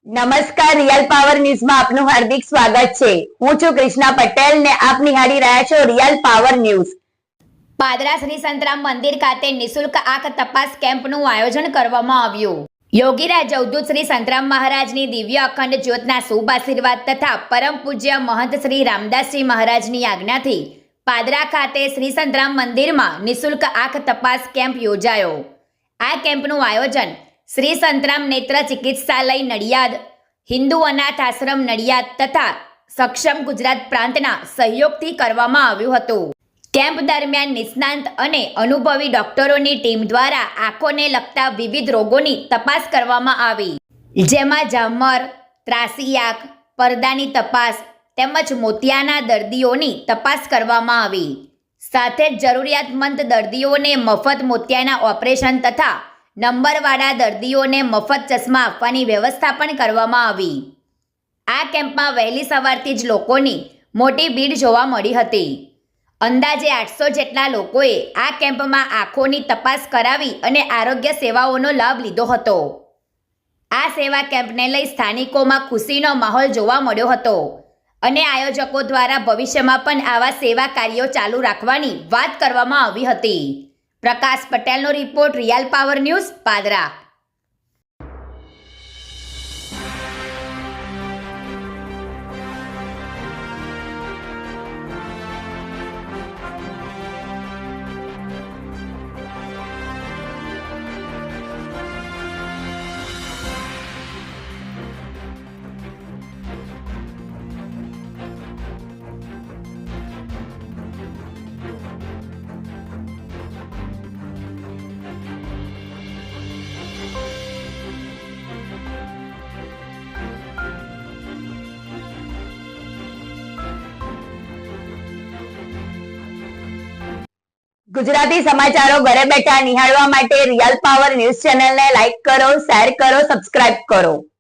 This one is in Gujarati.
નમસ્કાર, રિયલ પાવર ન્યૂઝમાં આપનું હાર્દિક સ્વાગત છે। હું છું કૃષ્ણા પટેલ ને આપ નિહાળી રહ્યા છો real power news. Padra Shri Santram મંદિર ખાતે નિઃશુલ્ક આંખ તપાસ કેમ્પનું આયોજન કરવામાં આવ્યું। યોગીરાજ અવધૂત શ્રી સંતરામ મહારાજની દિવ્ય અખંડ જ્યોતના શુભ આશીર્વાદ તથા પરમ પૂજ્ય મહંત શ્રી રામદાસજી મહારાજની આજ્ઞાથી પાદરા ખાતે શ્રી સંતરામ મંદિરમાં નિઃશુલ્ક આંખ તપાસ કેમ્પ યોજાયો। આ કેમ્પનું આયોજન શ્રી સંતરામ નેત્ર ચિકિત્સાલય નડિયાદ, હિન્દુ અનાથ આશ્રમ નડિયાદ તથા સક્ષમ ગુજરાત પ્રાંતના સહયોગથી કરવામાં આવ્યું હતું। કેમ્પ દરમિયાન નિષ્ણાંત અને અનુભવી ડોક્ટરોની ટીમ દ્વારા આંખોને લગતા વિવિધ રોગોની તપાસ કરવામાં આવી, જેમાં ઝામર, ત્રાસી આંખ, પડદાની તપાસ તેમજ મોતિયાના દર્દીઓની તપાસ કરવામાં આવી। સાથે જ જરૂરિયાતમંદ દર્દીઓને મફત મોતિયાના ઓપરેશન તથા નંબરવાળા દર્દીઓને મફત ચશ્મા આપવાની વ્યવસ્થા પણ કરવામાં આવી। આ કેમ્પમાં વહેલી સવારથી જ લોકોની મોટી ભીડ જોવા મળી હતી। અંદાજે 800 જેટલા લોકોએ આ કેમ્પમાં આંખોની તપાસ કરાવી અને આરોગ્ય સેવાઓનો લાભ લીધો હતો। આ સેવા કેમ્પને લઈ સ્થાનિકોમાં ખુશીનો માહોલ જોવા મળ્યો હતો અને આયોજકો દ્વારા ભવિષ્યમાં પણ આવા સેવા કાર્યો ચાલુ રાખવાની વાત કરવામાં આવી હતી। પ્રકાશ પટેલનો report, real power news, Padra. Gujarati સમાચારો ઘરે બેઠા નિહાળવા માટે રિયલ પાવર ન્યૂઝ ચેનલને લાઈક કરો, શેર કરો, સબસ્ક્રાઇબ કરો।